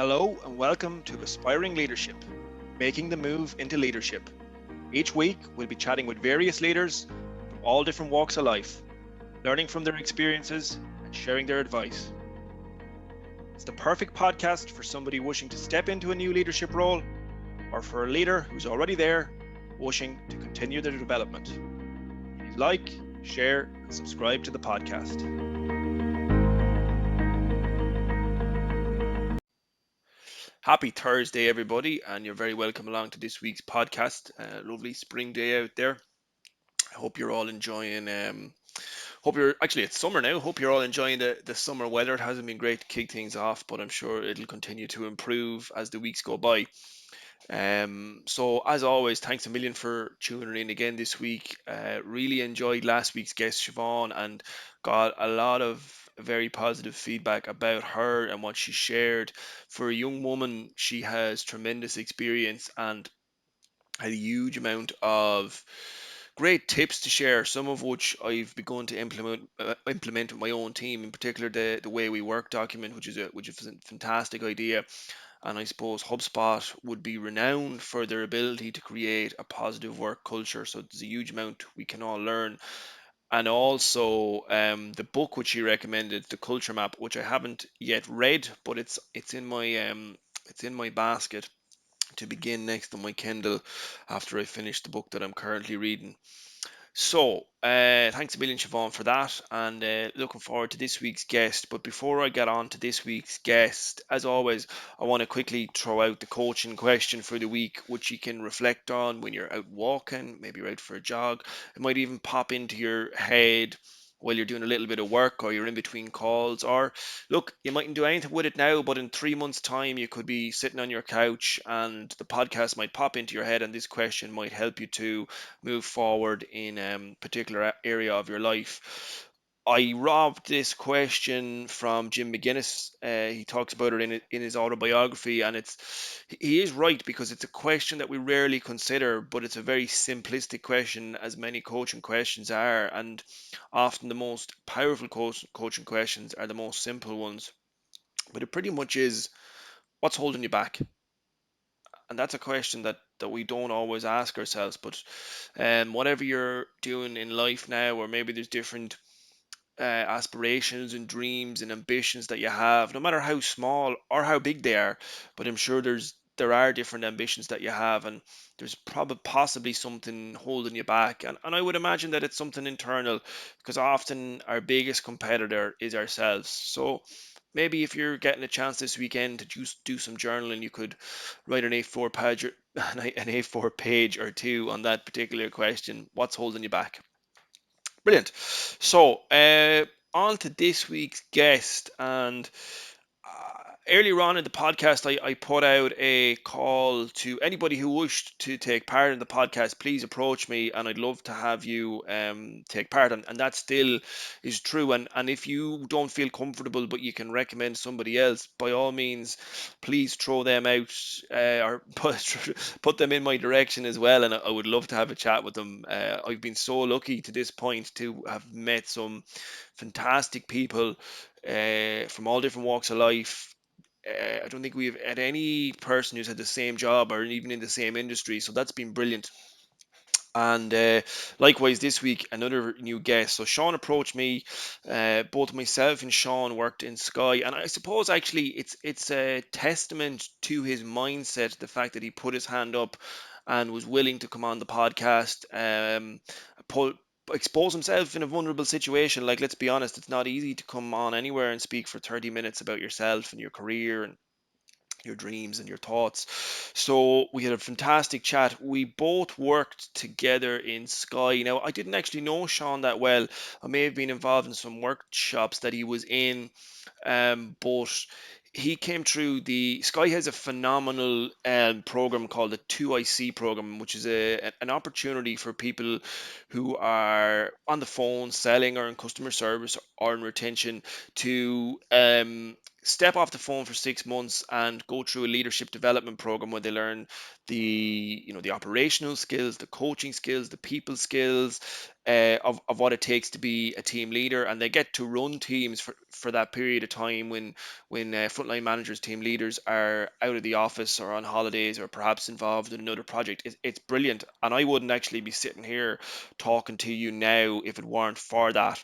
Hello and welcome to Aspiring Leadership, Making the Move into Leadership. Each week, we'll be chatting with various leaders from all different walks of life, learning from their experiences and sharing their advice. It's the perfect podcast for somebody wishing to step into a new leadership role or for a leader who's already there, wishing to continue their development. Please like, share, and subscribe to the podcast. Happy Thursday, everybody, and you're very welcome along to this week's podcast. Lovely spring day out there. I hope you're all enjoying. It's summer now. Hope you're all enjoying the summer weather. It hasn't been great to kick things off, but I'm sure it'll continue to improve as the weeks go by. So as always, thanks a million for tuning in again this week. Really enjoyed last week's guest Siobhan and got a lot of very positive feedback about her and what she shared. For a young woman, she has tremendous experience and had a huge amount of great tips to share, some of which I've begun to implement with my own team, in particular the way we work document, which is a fantastic idea. And I suppose HubSpot would be renowned for their ability to create a positive work culture. So there's a huge amount we can all learn. And also the book which you recommended, the Culture Map, which I haven't yet read, but it's in my basket to begin next on my Kindle after I finish the book that I'm currently reading. So, thanks a million, Siobhan, for that, and looking forward to this week's guest. But before I get on to this week's guest, as always, I want to quickly throw out the coaching question for the week, which you can reflect on when you're out walking, maybe you're out for a jog. It might even pop into your head while you're doing a little bit of work or you're in between calls, or look, you mightn't do anything with it now, but in 3 months' time, you could be sitting on your couch and the podcast might pop into your head, and this question might help you to move forward in a particular area of your life. I robbed this question from Jim McGuinness. He talks about it in his autobiography, and he is right because it's a question that we rarely consider, but it's a very simplistic question, as many coaching questions are, and often the most powerful coaching questions are the most simple ones. But it pretty much is, what's holding you back? And that's a question that we don't always ask ourselves. But whatever you're doing in life now, or maybe there's different aspirations and dreams and ambitions that you have, no matter how small or how big they are, but I'm sure there are different ambitions that you have, and there's probably possibly something holding you back, and I would imagine that it's something internal, because often our biggest competitor is ourselves. So maybe if you're getting a chance this weekend to just do some journaling, you could write an A4 page an A4 page or two on that particular question. What's holding you back? Brilliant. So, on to this week's guest. And earlier on in the podcast, I put out a call to anybody who wished to take part in the podcast. Please approach me, and I'd love to have you take part. And that still is true. And if you don't feel comfortable, but you can recommend somebody else, by all means, please throw them out or put them in my direction as well. And I would love to have a chat with them. I've been so lucky to this point to have met some fantastic people from all different walks of life. I don't think we've had any person who's had the same job or even in the same industry, so that's been brilliant. And likewise this week, another new guest. So Sean approached me. Both myself and Sean worked in Sky, and I suppose actually it's a testament to his mindset, the fact that he put his hand up and was willing to come on the podcast, put, expose himself in a vulnerable situation. Like, let's be honest, it's not easy to come on anywhere and speak for 30 minutes about yourself and your career and your dreams and your thoughts. So we had a fantastic chat. We both worked together in Sky. Now, I didn't actually know Sean that well. I may have been involved in some workshops that he was in, but he came through the Sky has a phenomenal program called the 2IC program, which is an opportunity for people who are on the phone selling or in customer service or in retention to step off the phone for 6 months and go through a leadership development program where they learn the operational skills, the coaching skills, the people skills, of what it takes to be a team leader, and they get to run teams for that period of time when frontline managers, team leaders are out of the office or on holidays or perhaps involved in another project. It's brilliant, and I wouldn't actually be sitting here talking to you now if it weren't for that.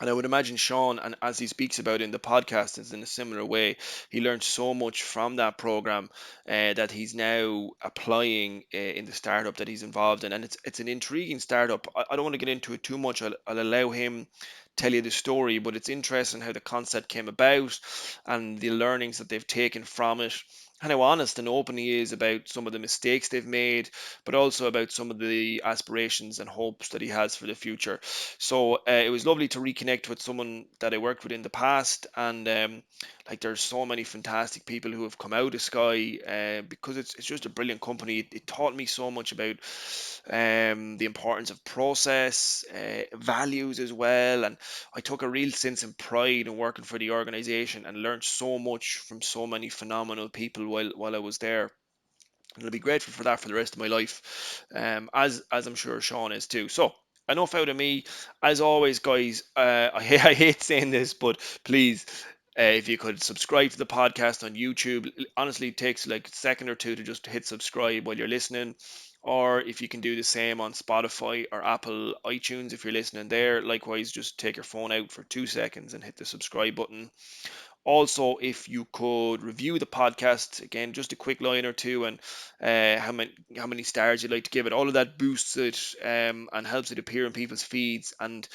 And I would imagine Sean, and as he speaks about in the podcast, is in a similar way. He learned so much from that program that he's now applying in the startup that he's involved in. And it's an intriguing startup. I don't want to get into it too much. I'll allow him tell you the story, but it's interesting how the concept came about and the learnings that they've taken from it. And how honest and open he is about some of the mistakes they've made, but also about some of the aspirations and hopes that he has for the future. So it was lovely to reconnect with someone that I worked with in the past, and like there's so many fantastic people who have come out of Sky because it's just a brilliant company. It taught me so much about the importance of process, values as well, and I took a real sense of pride in working for the organization and learned so much from so many phenomenal people while I was there. And I'll be grateful for that for the rest of my life, as I'm sure Sean is too. So enough out of me. As always, guys, I hate saying this, but please, if you could subscribe to the podcast on YouTube. Honestly, it takes like a second or two to just hit subscribe while you're listening. Or if you can do the same on Spotify or Apple iTunes if you're listening there. Likewise, just take your phone out for 2 seconds and hit the subscribe button. Also, if you could review the podcast, again, just a quick line or two, and how many stars you'd like to give it. All of that boosts it and helps it appear in people's feeds. And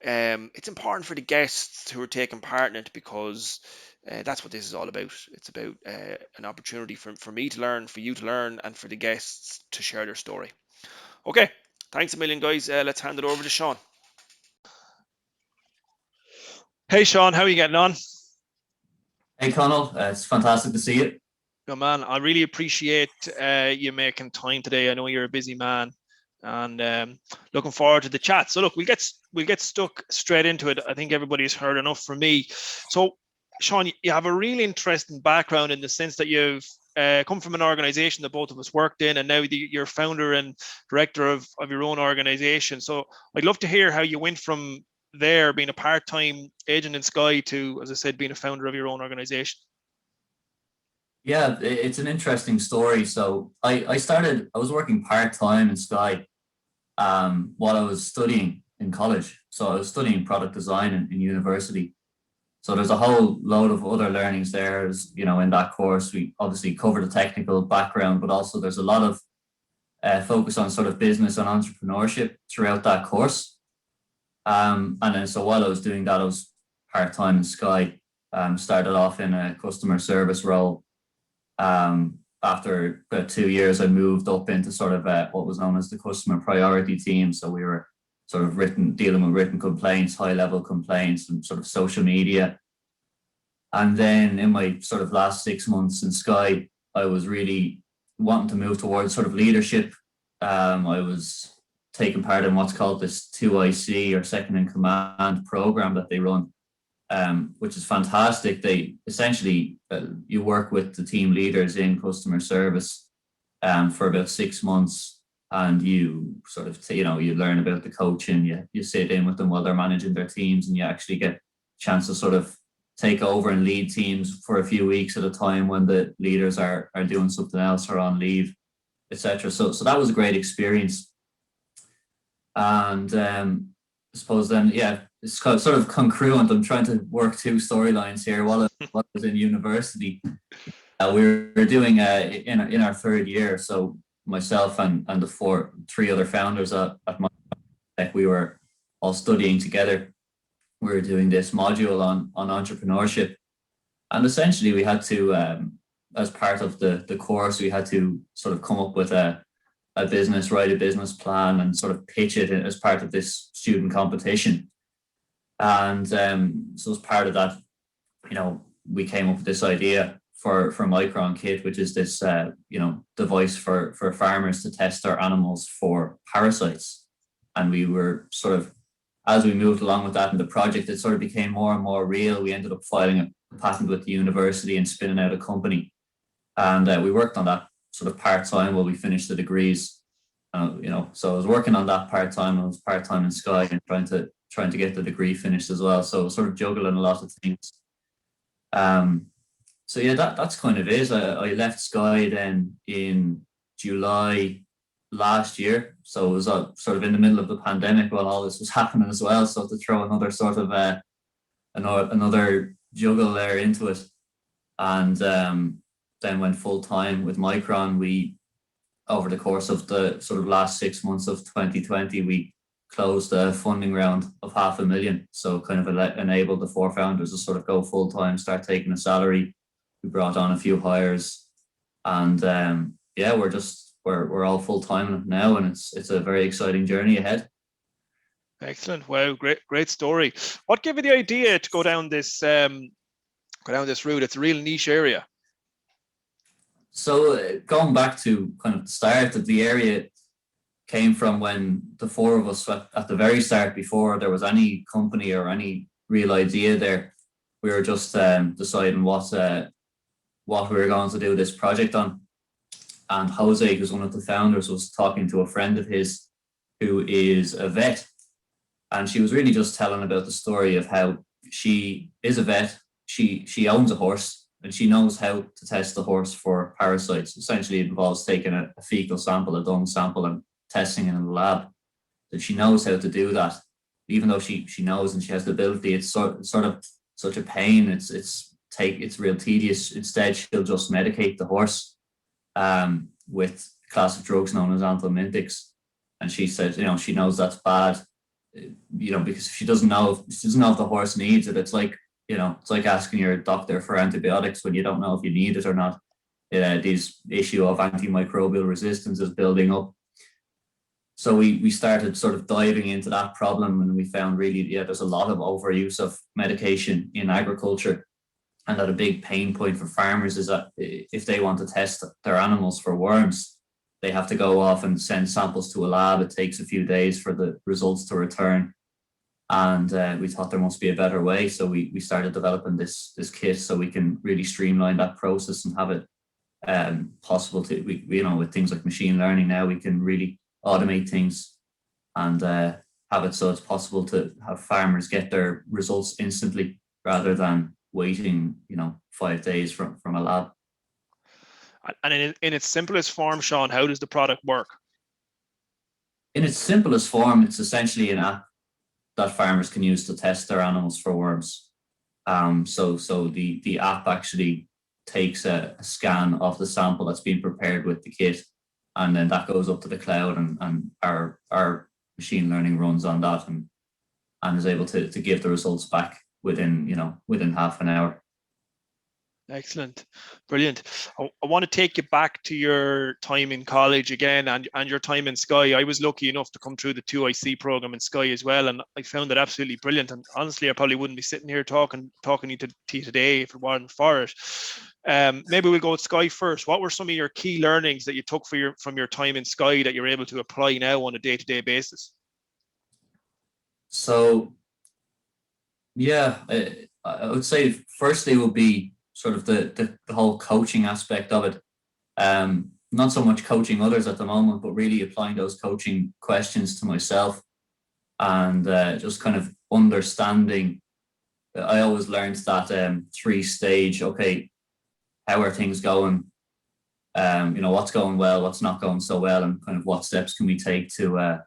it's important for the guests who are taking part in it because that's what this is all about. It's about an opportunity for me to learn, for you to learn, and for the guests to share their story. Okay, thanks a million, guys. Let's hand it over to Sean. Hey, Sean, how are you getting on? Hey Connell, it's fantastic to see you. Good man. I really appreciate you making time today. I know you're a busy man, and looking forward to the chat. So look, we'll get stuck straight into it. I think everybody's heard enough from me. So, Sean, you have a really interesting background in the sense that you've come from an organization that both of us worked in, and now you're founder and director of your own organization. So I'd love to hear how you went from there, being a part-time agent in Sky, to, as I said, being a founder of your own organization. Yeah, it's an interesting story. So I was working part-time in Sky while I was studying in college. So I was studying product design in university. So there's a whole load of other learnings there. In that course, we obviously cover the technical background, but also there's a lot of focus on sort of business and entrepreneurship throughout that course. And then so while I was doing that, I was part-time in Sky. Started off in a customer service role. After about 2 years, I moved up into sort of what was known as the customer priority team. So we were sort of dealing with written complaints, high level complaints, and sort of social media. And then in my sort of last 6 months in Sky, I was really wanting to move towards sort of leadership. I was taking part in what's called this 2IC, or second in command program that they run, which is fantastic. They essentially, you work with the team leaders in customer service for about 6 months, and you sort of, you learn about the coaching, you sit in with them while they're managing their teams, and you actually get a chance to sort of take over and lead teams for a few weeks at a time when the leaders are doing something else or on leave, etc. So that was a great experience. And I suppose then, yeah, it's sort of congruent. I'm trying to work two storylines here. While I was in university, we were doing in our third year. So myself and the three other founders at Micron Agritech, we were all studying together. We were doing this module on entrepreneurship, and essentially we had to, as part of the course, we had to sort of come up with write a business plan, and sort of pitch it as part of this student competition. And so as part of that, we came up with this idea for Micron Kit, which is this device for farmers to test their animals for parasites. And we were sort of, as we moved along with that in the project, it sort of became more and more real. We ended up filing patent with the university and spinning out a company. And we worked on that sort of part-time while we finished the degrees. So I was working on that part-time. I was part-time in Sky and trying to get the degree finished as well. So sort of juggling a lot of things. So yeah, that's kind of it. I left Sky then in July last year. So it was sort of in the middle of the pandemic while all this was happening as well. So to throw another sort of another juggle there into it. And then went full time with Micron. We, over the course of the sort of last 6 months of 2020, we closed a funding round of $500,000. So kind of enabled the four founders to sort of go full time, start taking a salary. We brought on a few hires, and yeah, we're all full time now, and it's a very exciting journey ahead. Excellent! Wow, great story. What gave you the idea to go down this route? It's a real niche area. So going back to kind of the start of the area came from when the four of us at the very start, before there was any company or any real idea there, we were just deciding what we were going to do this project on. And Jose, who's one of the founders, was talking to a friend of his who is a vet. And she was really just telling about the story of how she is a vet. She owns a horse, and she knows how to test the horse for parasites. Essentially, it involves taking a fecal sample, a dung sample, and testing it in the lab. That she knows how to do that, even though she knows and she has the ability. It's sort of such a pain. It's real tedious. Instead, she'll just medicate the horse with a class of drugs known as anthelmintics. And she said, she knows that's bad, because if she doesn't know if the horse needs it, it's like asking your doctor for antibiotics when you don't know if you need it or not. This issue of antimicrobial resistance is building up. So we started sort of diving into that problem, and we found really, there's a lot of overuse of medication in agriculture. And that a big pain point for farmers is that if they want to test their animals for worms, they have to go off and send samples to a lab. It takes a few days for the results to return. And we thought there must be a better way. So we started developing this kit so we can really streamline that process and have it possible to, with things like machine learning now, we can really automate things and have it so it's possible to have farmers get their results instantly rather than waiting 5 days from a lab. And in its simplest form, Sean, how does the product work? In its simplest form, it's essentially an app that farmers can use to test their animals for worms. So the app actually takes a scan of the sample that's been prepared with the kit, and then that goes up to the cloud, and our machine learning runs on that and is able to give the results back within half an hour. Excellent. Brilliant. I want to take you back to your time in college again and your time in Sky. I was lucky enough to come through the 2IC program in Sky as well, and I found it absolutely brilliant. And honestly, I probably wouldn't be sitting here talking to you today if it wasn't for it. Maybe we'll go with Sky first. What were some of your key learnings that you took from your time in Sky that you're able to apply now on a day-to-day basis? So, yeah, I would say firstly would be sort of the whole coaching aspect of it. Not so much coaching others at the moment, but really applying those coaching questions to myself and just kind of understanding. I always learned that 3-stage, okay, how are things going? What's going well, what's not going so well, and kind of what steps can we take to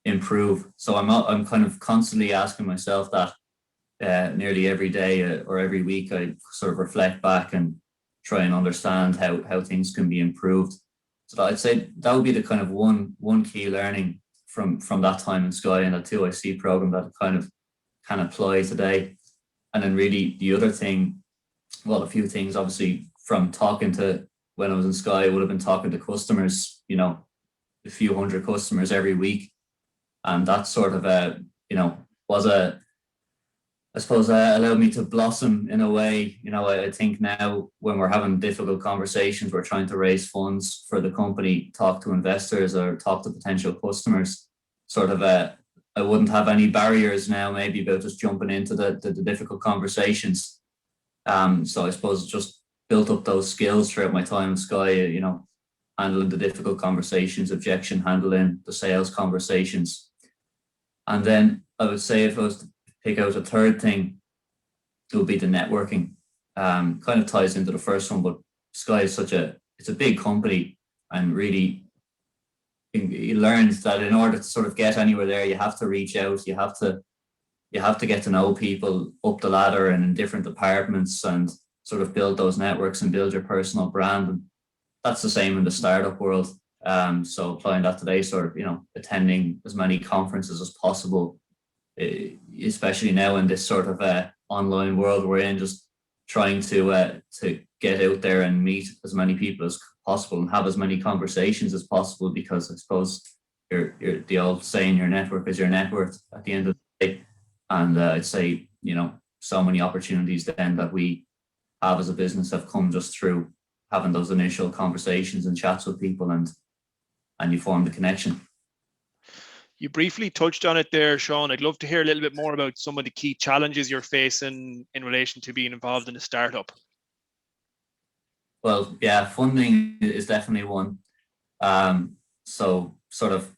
improve. So I'm kind of constantly asking myself that nearly every day or every week. I sort of reflect back and try and understand how things can be improved. So I'd say that would be the kind of one key learning from that time in Sky and the 2IC program that I kind of can apply today. And then really the other thing, well, a few things obviously from talking to, when I was in Sky, I would have been talking to customers, a few hundred customers every week. And that sort of, was I suppose allowed me to blossom in a way. I think now when we're having difficult conversations, we're trying to raise funds for the company, talk to investors or talk to potential customers, sort of I wouldn't have any barriers now maybe about just jumping into the difficult conversations. So I suppose just built up those skills throughout my time in Sky, handling the difficult conversations, objection handling, the sales conversations. And then I would say if I was to pick out a third thing, it would be the networking. Kind of ties into the first one, but Sky is it's a big company, and really you learned that in order to sort of get anywhere there, you have to reach out, you have to get to know people up the ladder and in different departments, and sort of build those networks and build your personal brand. And that's the same in the startup world. So applying that today, sort of, attending as many conferences as possible, especially now in this sort of online world we're in, just trying to get out there and meet as many people as possible and have as many conversations as possible, because I suppose you're the old saying, your network is your net worth at the end of the day. And I'd say, so many opportunities then that we have as a business have come just through having those initial conversations and chats with people, and you form the connection. You briefly touched on it there, Sean. I'd love to hear a little bit more about some of the key challenges you're facing in relation to being involved in a startup. Well, yeah, funding is definitely one. So sort of,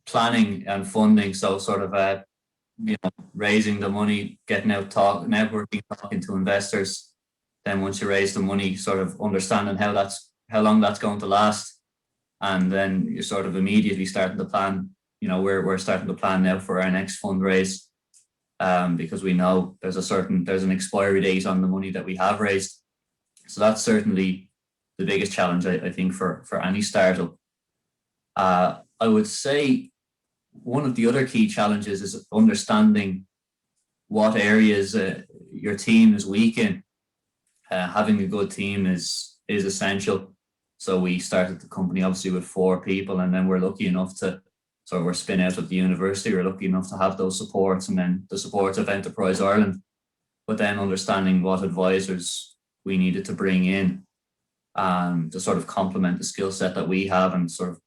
planning and funding. So sort of, raising the money, getting out, networking, talking to investors. Then once you raise the money, sort of understanding how long that's going to last, and then you're sort of immediately starting to plan. We're starting to plan now for our next fundraise, because we know there's an expiry date on the money that we have raised. So that's certainly the biggest challenge, I think, for any startup. I would say one of the other key challenges is understanding what areas your team is weak in. Having a good team is essential. So we started the company obviously with 4 people, and then we're lucky enough to, so we're spin out of the university, we're lucky enough to have those supports, and then the support of Enterprise Ireland, but then understanding what advisors we needed to bring in to sort of complement the skill set that we have, and sort of,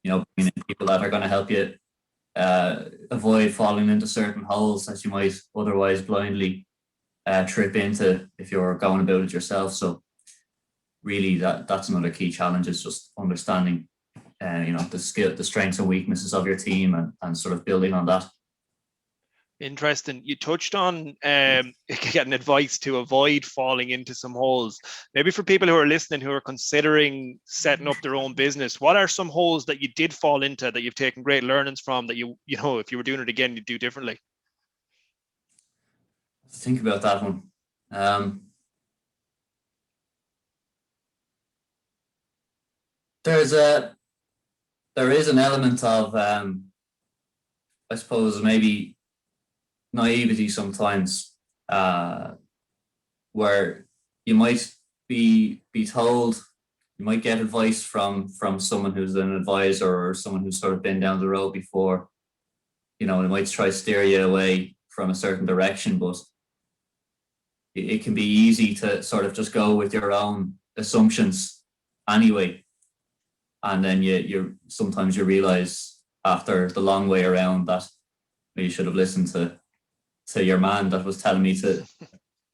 bringing in people that are going to help you avoid falling into certain holes that you might otherwise blindly trip into if you're going about it yourself. So really that's another key challenge, is just understanding the strengths and weaknesses of your team, and sort of building on that. Interesting. You touched on getting advice to avoid falling into some holes. Maybe for people who are listening, who are considering setting up their own business, what are some holes that you did fall into that you've taken great learnings from, that if you were doing it again, you'd do differently? Think about that one. There is an element of, I suppose, maybe naivety sometimes, where you might be told, you might get advice from someone who's an advisor or someone who's sort of been down the road before. They might try to steer you away from a certain direction, but it can be easy to sort of just go with your own assumptions anyway. And then you sometimes you realize after the long way around that you should have listened to your man that was telling me to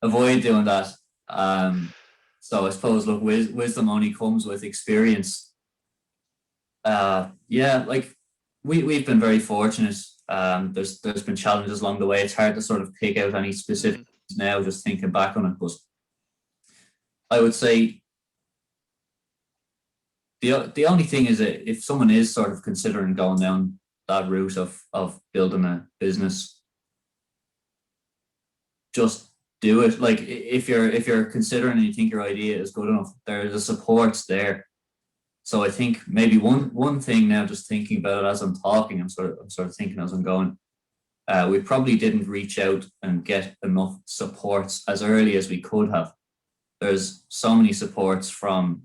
avoid doing that. So I suppose, look, wisdom only comes with experience. Like we've been very fortunate. There's been challenges along the way. It's hard to sort of pick out any specifics now, just thinking back on it. But I would say the only thing is that if someone is sort of considering going down that route of building a business, just do it. Like if you're considering and you think your idea is good enough, there's a support there. So I think maybe one thing now, just thinking about it as I'm talking, I'm sort of thinking as I'm going, we probably didn't reach out and get enough supports as early as we could have. There's so many supports from,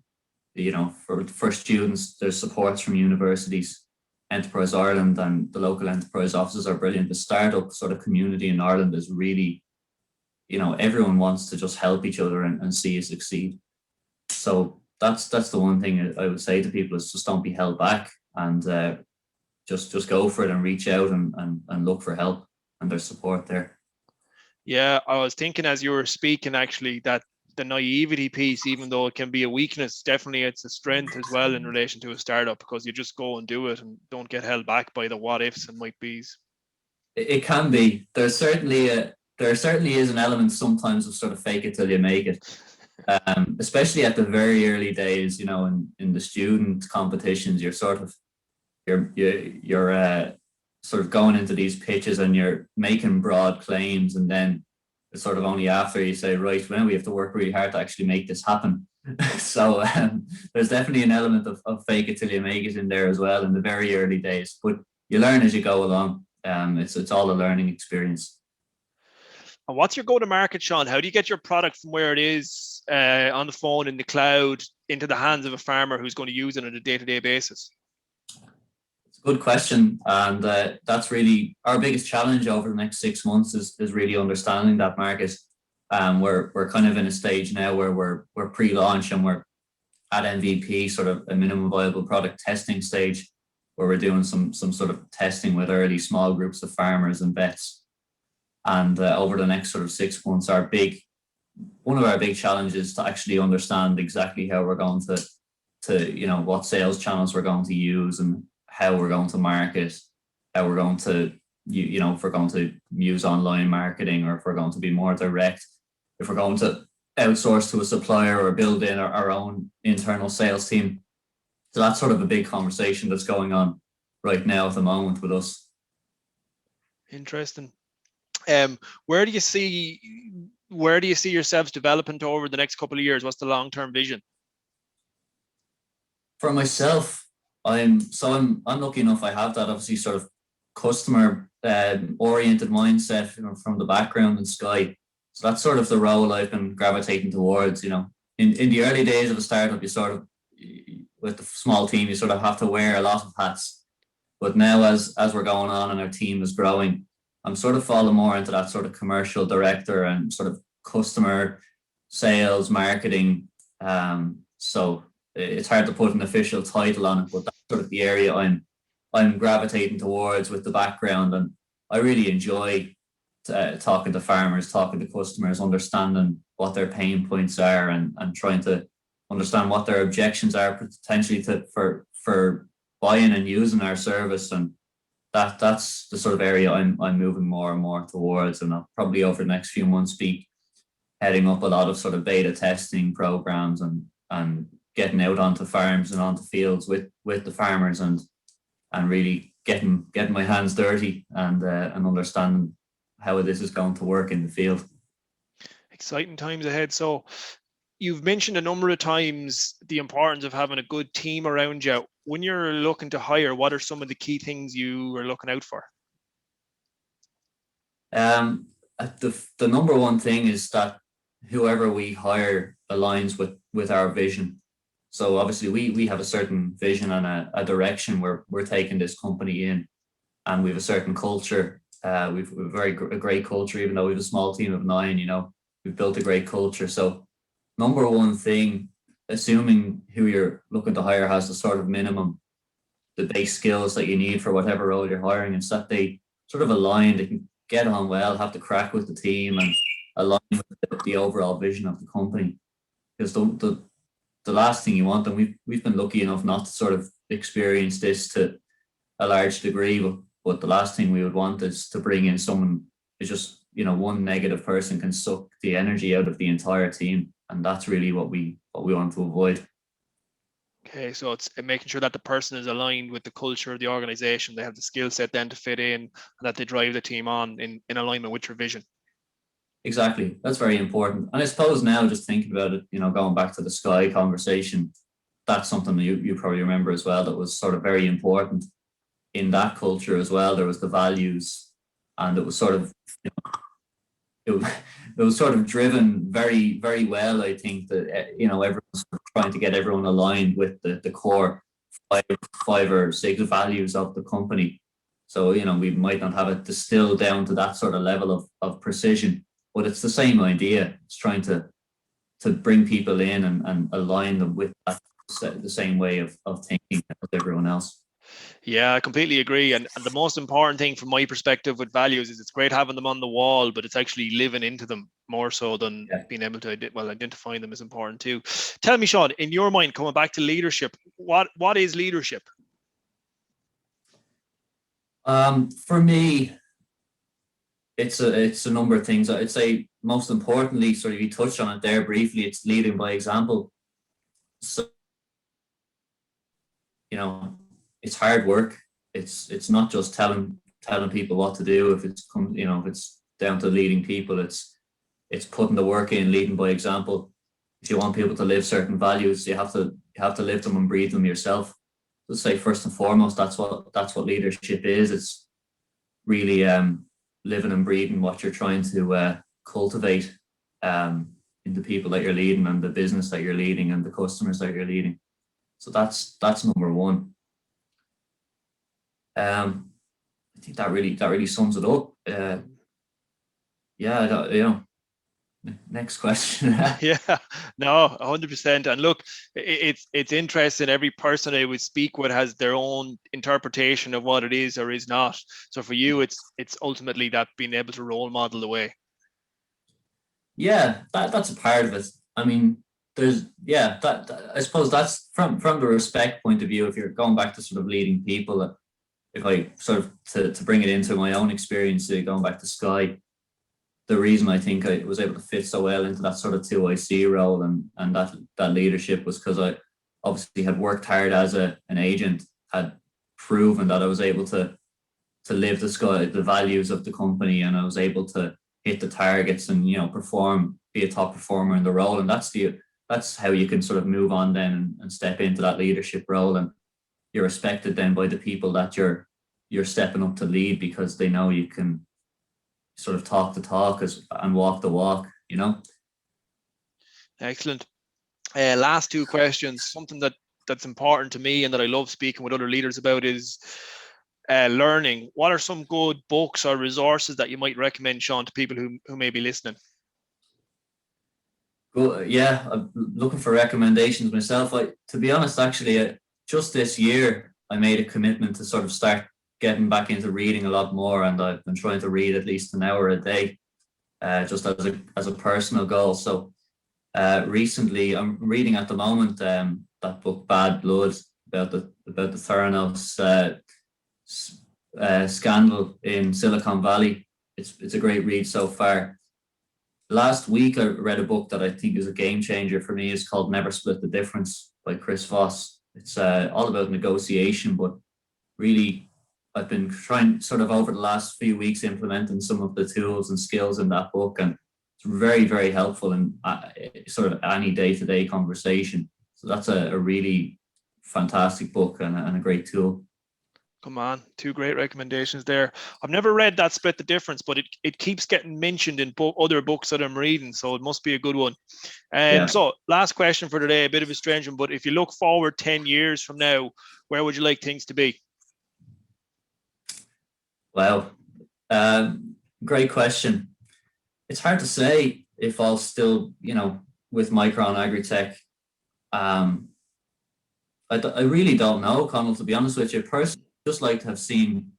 for students, there's supports from universities, Enterprise Ireland and the local enterprise offices are brilliant. The startup sort of community in Ireland is really, everyone wants to just help each other and see you succeed. So that's the one thing I would say to people, is just don't be held back, and just go for it and reach out and look for help, and there's support there. Yeah, I was thinking as you were speaking actually that the naivety piece, even though it can be a weakness, definitely it's a strength as well in relation to a startup, because you just go and do it and don't get held back by the what ifs and might be's. It can be. There certainly is an element sometimes of sort of fake it till you make it. Especially at the very early days, in the student competitions, you're sort of going into these pitches and you're making broad claims, and then it's sort of only after you say, right, well, we have to work really hard to actually make this happen. So there's definitely an element of fake it till you make it in there as well in the very early days, but you learn as you go along. It's all a learning experience. And what's your go-to-market, Sean? How do you get your product from where it is on the phone, in the cloud, into the hands of a farmer who's going to use it on a day-to-day basis? It's a good question, and that's really our biggest challenge over the next 6 months is really understanding that market. We're kind of in a stage now where we're pre-launch and we're at MVP, sort of a minimum viable product testing stage, where we're doing some sort of testing with early small groups of farmers and vets. And over the next sort of 6 months, one of our big challenges is to actually understand exactly how we're going to what sales channels we're going to use and how we're going to market, how we're going to if we're going to use online marketing or if we're going to be more direct, if we're going to outsource to a supplier or build in our own internal sales team. So that's sort of a big conversation that's going on right now at the moment with us. Interesting. Where do you see yourselves developing to over the next couple of years? What's the long-term vision? For myself, I'm lucky enough. I have that obviously sort of customer oriented mindset from the background in Sky. So that's sort of the role I've been gravitating towards. In the early days of a startup, you sort of, with the small team, you sort of have to wear a lot of hats. But now as we're going on and our team is growing, I'm sort of falling more into that sort of commercial director and sort of customer sales marketing. So it's hard to put an official title on it, but that's sort of the area I'm gravitating towards with the background, and I really enjoy talking to farmers, talking to customers, understanding what their pain points are, and trying to understand what their objections are potentially for buying and using our service. And that's the sort of area I'm moving more and more towards, and I'll probably over the next few months be heading up a lot of sort of beta testing programs and getting out onto farms and onto fields with the farmers and really getting my hands dirty and understanding how this is going to work in the field. Exciting times ahead. So you've mentioned a number of times the importance of having a good team around you. When you're looking to hire, what are some of the key things you are looking out for? The number one thing is that whoever we hire aligns with our vision. So obviously we have a certain vision and a direction where we're taking this company in, and we have a certain culture. We've a great culture, even though we have a small team of 9. We've built a great culture. So number one thing, assuming who you're looking to hire has the sort of minimum, the base skills that you need for whatever role you're hiring, is that they sort of align, they can get on well, have the crack with the team, and align with the overall vision of the company. Because the last thing you want, and we've been lucky enough not to sort of experience this to a large degree, but the last thing we would want is to bring in someone who's just, one negative person can suck the energy out of the entire team, and that's really what we want to avoid. Okay, so it's making sure that the person is aligned with the culture of the organization. They have the skill set then to fit in, and that they drive the team on in alignment with your vision. Exactly. That's very important. And I suppose now, just thinking about it, going back to the Sky conversation, that's something that you probably remember as well, that was sort of very important in that culture as well. There was the values, and it was sort of, it was sort of driven very, very well. I think that, everyone's trying to get everyone aligned with the core five or six values of the company. So, we might not have it distilled down to that sort of level of precision, but it's the same idea. It's trying to bring people in and align them with that, the same way of thinking as everyone else. Yeah, I completely agree. And the most important thing from my perspective with values is it's great having them on the wall, but it's actually living into them more so than Yeah. being able to identifying them is important too. Tell me, Sean, in your mind, coming back to leadership, what is leadership? For me, it's a number of things. I'd say most importantly, sort of you touched on it there briefly. It's leading by example. So it's hard work. It's not just telling people what to do. If it's down to leading people, it's putting the work in, leading by example. If you want people to live certain values, you have to live them and breathe them yourself. Let's say first and foremost, that's what leadership is. It's really living and breathing what you're trying to cultivate in the people that you're leading and the business that you're leading and the customers that you're leading. So that's number one. I think that really sums it up. Yeah. Next question. Yeah, no, 100%. And look, it's interesting. Every person I would speak with has their own interpretation of what it is or is not. So for you, it's ultimately that being able to role model the way. Yeah, that's a part of it. I mean, I suppose that's from the respect point of view. If you're going back to sort of leading people, if I sort of to bring it into my own experience, going back to Sky, the reason I think I was able to fit so well into that sort of 2IC role and that leadership was because I obviously had worked hard as an agent, had proven that I was able to live the values of the company, and I was able to hit the targets and perform, be a top performer in the role, and that's how you can sort of move on then and step into that leadership role, and you're respected then by the people that you're stepping up to lead because they know you can sort of talk the talk and walk the walk. Excellent. Last two questions. Something that's important to me and that I love speaking with other leaders about is learning. What are some good books or resources that you might recommend, Sean, to people who may be listening? Yeah, I'm looking for recommendations myself. To be honest, actually, just this year I made a commitment to sort of start getting back into reading a lot more, and I've been trying to read at least an hour a day, just as a personal goal. So recently, I'm reading at the moment that book Bad Blood about the Theranos scandal in Silicon Valley. It's a great read so far. Last week, I read a book that I think is a game changer for me. It's called Never Split the Difference by Chris Voss. It's all about negotiation, but really, I've been trying sort of over the last few weeks implementing some of the tools and skills in that book, and it's very, very helpful in sort of any day-to-day conversation. So that's a really fantastic book and a great tool. Come on, two great recommendations there. I've never read that Split the Difference, but it keeps getting mentioned in other books that I'm reading, so it must be a good one. Yeah. So last question for today, a bit of a strange one, but if you look forward 10 years from now, where would you like things to be? Well, great question. It's hard to say if I'll still, with Micron Agritech. I really don't know, Connell, to be honest with you. Personally, I'd just like to have seen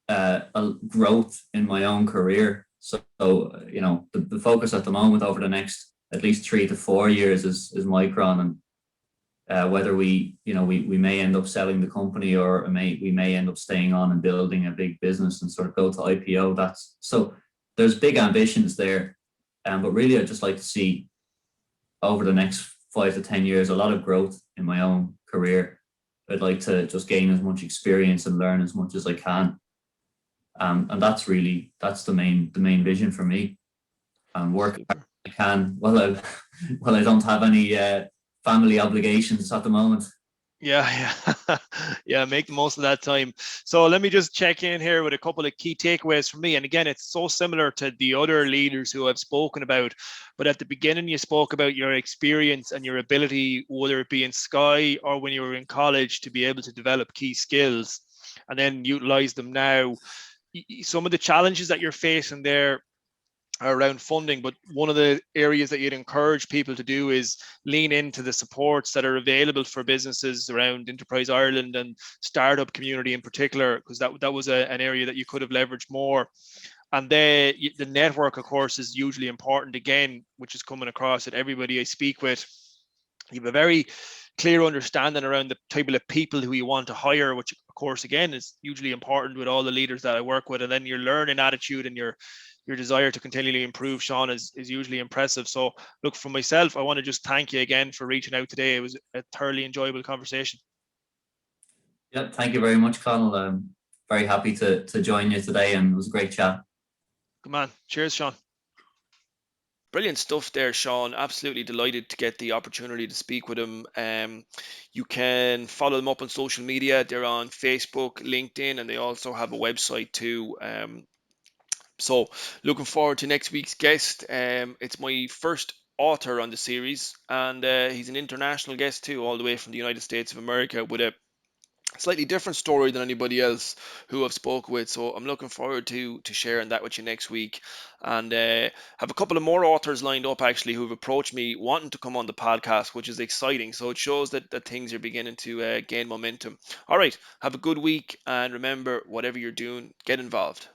a growth in my own career. So the focus at the moment over the next at least 3 to 4 years is Micron, and whether we may end up selling the company or we may end up staying on and building a big business and sort of go to IPO. There's big ambitions there, but really I'd just like to see over the next 5 to 10 years a lot of growth in my own career. I'd like to just gain as much experience and learn as much as I can, and that's the main vision for me. And work I can. I don't have any family obligations at the moment. Yeah, yeah, yeah. Make the most of that time. So let me just check in here with a couple of key takeaways from me. And again, it's so similar to the other leaders who I've spoken about. But at the beginning, you spoke about your experience and your ability, whether it be in Sky or when you were in college, to be able to develop key skills and then utilize them now. Some of the challenges that you're facing there around funding. But one of the areas that you'd encourage people to do is lean into the supports that are available for businesses around Enterprise Ireland and startup community in particular, because that was an area that you could have leveraged more. And the network, of course, is hugely important again, which is coming across that everybody I speak with, you have a very clear understanding around the type of people who you want to hire, which of course again is hugely important with all the leaders that I work with. And then your learning attitude and your desire to continually improve, Sean, is usually impressive. So look, for myself, I want to just thank you again for reaching out today. It was a thoroughly enjoyable conversation. Yeah, thank you very much, Connell. I'm very happy to join you today, and it was a great chat. Come on. Cheers, Sean. Brilliant stuff there, Sean. Absolutely delighted to get the opportunity to speak with him. You can follow them up on social media. They're on Facebook, LinkedIn, and they also have a website too. So looking forward to next week's guest. It's my first author on the series, and he's an international guest too, all the way from the United States of America, with a slightly different story than anybody else who I've spoke with. So I'm looking forward to sharing that with you next week, and have a couple of more authors lined up actually who've approached me wanting to come on the podcast, which is exciting. So it shows that things are beginning to gain momentum. All right, have a good week, and remember, whatever you're doing, get involved.